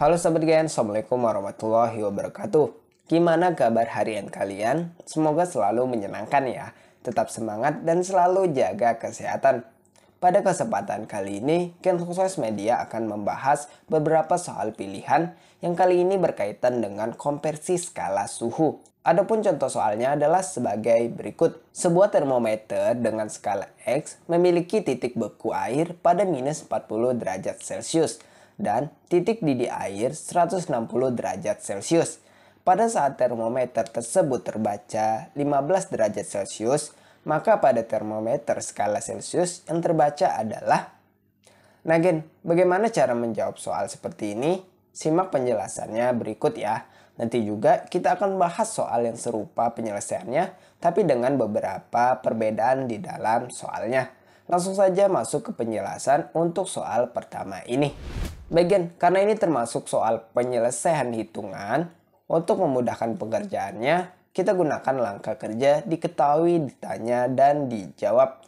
Halo Sobat Gen, Assalamualaikum warahmatullahi wabarakatuh. Gimana kabar harian kalian? Semoga selalu menyenangkan ya. Tetap semangat dan selalu jaga kesehatan. Pada kesempatan kali ini, Gen Sukses Media akan membahas beberapa soal pilihan yang kali ini berkaitan dengan konversi skala suhu. Adapun contoh soalnya adalah sebagai berikut. Sebuah termometer dengan skala X memiliki titik beku air pada minus 40 derajat Celcius dan titik didih air 160 derajat Celcius. Pada saat termometer tersebut terbaca 15 derajat Celcius, maka pada termometer skala Celcius yang terbaca adalah... Nah Gen, bagaimana cara menjawab soal seperti ini? Simak penjelasannya berikut ya. Nanti juga kita akan bahas soal yang serupa penyelesaiannya, tapi dengan beberapa perbedaan di dalam soalnya. Langsung saja masuk ke penjelasan untuk soal pertama ini. Bagian, karena ini termasuk soal penyelesaian hitungan, untuk memudahkan pengerjaannya, kita gunakan langkah kerja diketahui, ditanya, dan dijawab.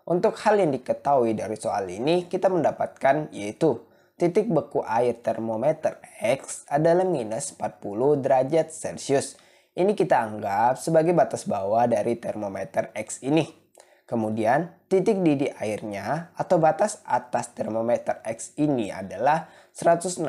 Untuk hal yang diketahui dari soal ini, kita mendapatkan yaitu titik beku air termometer X adalah minus 40 derajat Celcius. Ini kita anggap sebagai batas bawah dari termometer X ini. Kemudian, titik didih airnya atau batas atas termometer X ini adalah 160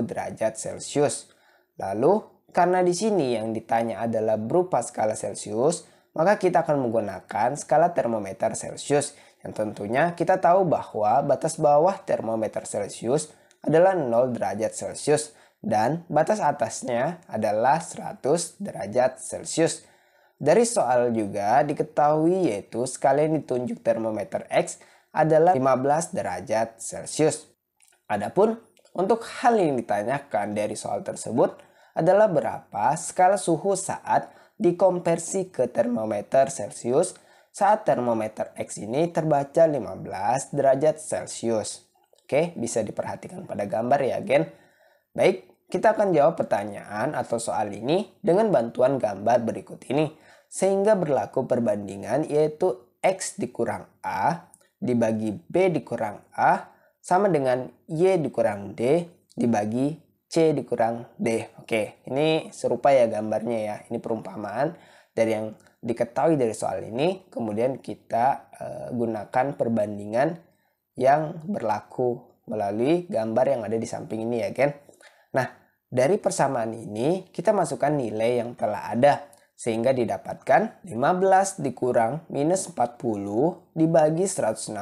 derajat Celcius. Lalu, karena di sini yang ditanya adalah berupa skala Celcius, maka kita akan menggunakan skala termometer Celcius. Yang tentunya kita tahu bahwa batas bawah termometer Celcius adalah 0 derajat Celcius dan batas atasnya adalah 100 derajat Celcius. Dari soal juga diketahui yaitu skala yang ditunjuk termometer X adalah 15 derajat Celcius. Adapun untuk hal yang ditanyakan dari soal tersebut adalah berapa skala suhu saat dikonversi ke termometer Celcius saat termometer X ini terbaca 15 derajat Celcius. Oke, bisa diperhatikan pada gambar ya Gen. Baik, kita akan jawab pertanyaan atau soal ini dengan bantuan gambar berikut ini. Sehingga berlaku perbandingan yaitu X dikurang A dibagi B dikurang A sama dengan Y dikurang D dibagi C dikurang D. Oke, ini serupa ya gambarnya ya. Ini perumpamaan dari yang diketahui dari soal ini. Kemudian kita gunakan perbandingan yang berlaku melalui gambar yang ada di samping ini ya Gen. Nah, dari persamaan ini kita masukkan nilai yang telah ada. Sehingga didapatkan 15 dikurang minus 40 dibagi 160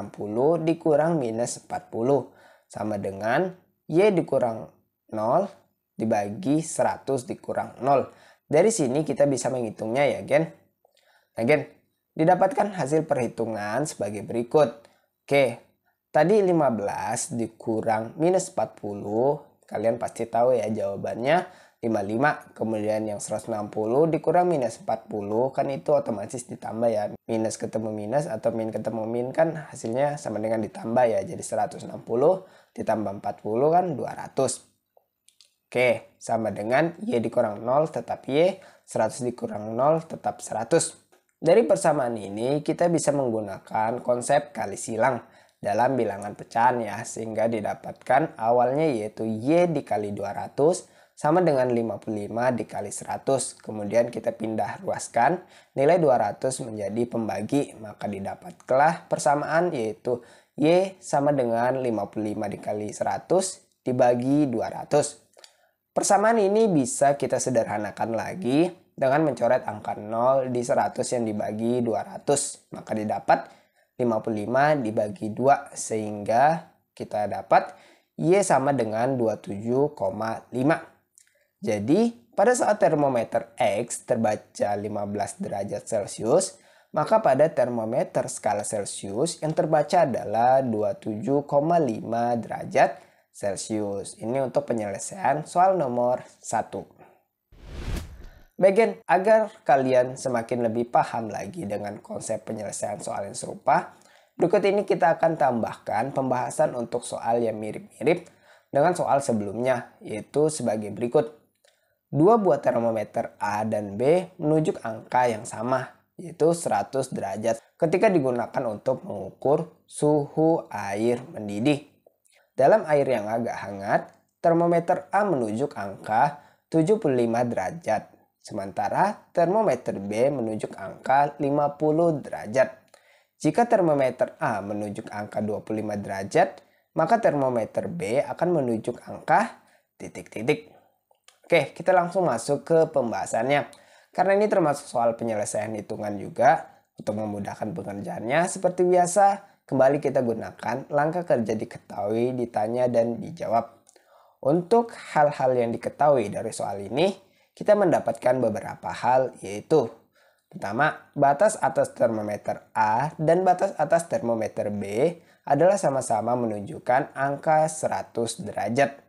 dikurang minus 40. Sama dengan Y dikurang 0 dibagi 100 dikurang 0. Dari sini kita bisa menghitungnya ya Gen. Nah Gen, didapatkan hasil perhitungan sebagai berikut. Oke, tadi 15 dikurang minus 40. Kalian pasti tahu ya jawabannya. 55, kemudian yang 160 dikurang minus 40 kan itu otomatis ditambah ya, minus ketemu minus atau min ketemu min kan hasilnya sama dengan ditambah ya, jadi 160 ditambah 40 kan 200. Oke, sama dengan Y dikurang 0 tetap Y, 100 dikurang 0 tetap 100. Dari persamaan ini kita bisa menggunakan konsep kali silang dalam bilangan pecahan ya, sehingga didapatkan awalnya yaitu Y dikali 200 sama dengan 55 dikali 100. Kemudian kita pindah ruaskan nilai 200 menjadi pembagi. Maka didapatlah persamaan yaitu Y sama dengan 55 dikali 100 dibagi 200. Persamaan ini bisa kita sederhanakan lagi dengan mencoret angka 0 di 100 yang dibagi 200. Maka didapat 55 dibagi 2 sehingga kita dapat Y sama dengan 27,5. Jadi, pada saat termometer X terbaca 15 derajat Celcius, maka pada termometer skala Celcius yang terbaca adalah 27,5 derajat Celcius. Ini untuk penyelesaian soal nomor 1. Bagian agar kalian semakin lebih paham lagi dengan konsep penyelesaian soal yang serupa, berikut ini kita akan tambahkan pembahasan untuk soal yang mirip-mirip dengan soal sebelumnya, yaitu sebagai berikut. Dua buah termometer A dan B menunjuk angka yang sama, yaitu 100 derajat ketika digunakan untuk mengukur suhu air mendidih. Dalam air yang agak hangat, termometer A menunjuk angka 75 derajat, sementara termometer B menunjuk angka 50 derajat. Jika termometer A menunjuk angka 25 derajat, maka termometer B akan menunjuk angka titik-titik. Oke, kita langsung masuk ke pembahasannya. Karena ini termasuk soal penyelesaian hitungan juga, untuk memudahkan pengerjaannya seperti biasa, kembali kita gunakan langkah kerja diketahui, ditanya, dan dijawab. Untuk hal-hal yang diketahui dari soal ini, kita mendapatkan beberapa hal, yaitu pertama, batas atas termometer A dan batas atas termometer B adalah sama-sama menunjukkan angka 100 derajat.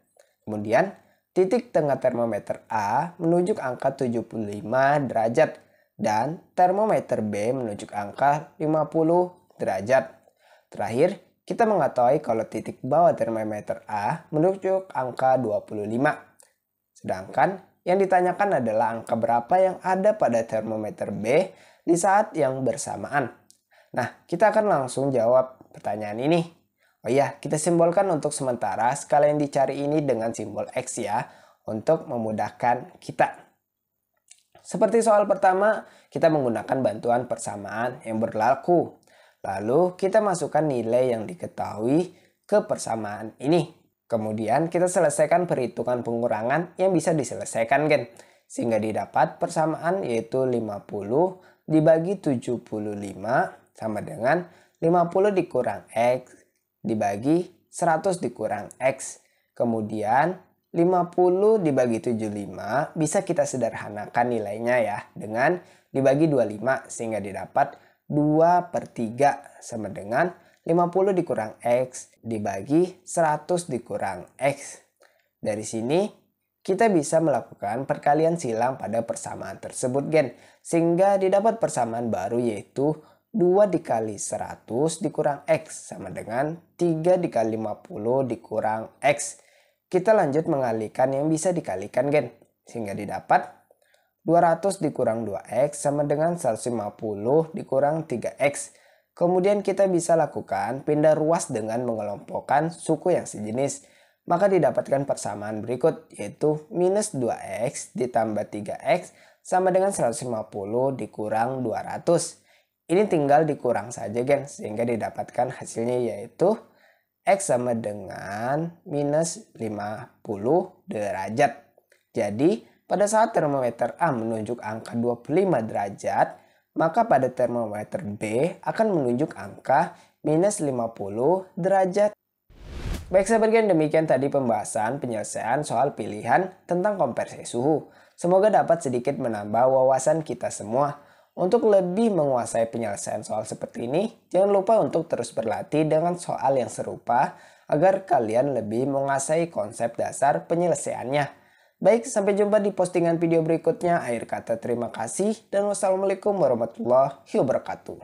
Kemudian, titik tengah termometer A menunjuk angka 75 derajat dan termometer B menunjuk angka 50 derajat. Terakhir, kita mengetahui kalau titik bawah termometer A menunjuk angka 25. Sedangkan yang ditanyakan adalah angka berapa yang ada pada termometer B di saat yang bersamaan. Nah, kita akan langsung jawab pertanyaan ini. Oh iya, kita simbolkan untuk sementara skala yang dicari ini dengan simbol X ya, untuk memudahkan kita. Seperti soal pertama, kita menggunakan bantuan persamaan yang berlaku. Lalu kita masukkan nilai yang diketahui ke persamaan ini. Kemudian kita selesaikan perhitungan pengurangan yang bisa diselesaikan gen. Sehingga didapat persamaan yaitu 50 dibagi 75 sama dengan 50 dikurang X dibagi 100 dikurang X. Kemudian 50 dibagi 75 bisa kita sederhanakan nilainya ya dengan dibagi 25 sehingga didapat 2/3 sama dengan 50 dikurang X dibagi 100 dikurang X. Dari sini kita bisa melakukan perkalian silang pada persamaan tersebut gen. Sehingga didapat persamaan baru yaitu 2 dikali 100 dikurang X sama dengan 3 dikali 50 dikurang X. Kita lanjut mengalihkan yang bisa dikalikan gen. Sehingga didapat 200 dikurang 2X sama dengan 150 dikurang 3X. Kemudian kita bisa lakukan pindah ruas dengan mengelompokkan suku yang sejenis. Maka didapatkan persamaan berikut yaitu minus 2X ditambah 3X sama dengan 150 dikurang 200. Ini tinggal dikurang saja gen, sehingga didapatkan hasilnya yaitu X sama dengan minus 50 derajat. Jadi pada saat termometer A menunjuk angka 25 derajat, maka pada termometer B akan menunjuk angka minus 50 derajat. Baik sahabat gen, demikian tadi pembahasan penyelesaian soal pilihan tentang konversi suhu. Semoga dapat sedikit menambah wawasan kita semua. Untuk lebih menguasai penyelesaian soal seperti ini, jangan lupa untuk terus berlatih dengan soal yang serupa agar kalian lebih menguasai konsep dasar penyelesaiannya. Baik, sampai jumpa di postingan video berikutnya. Akhir kata terima kasih dan wassalamualaikum warahmatullahi wabarakatuh.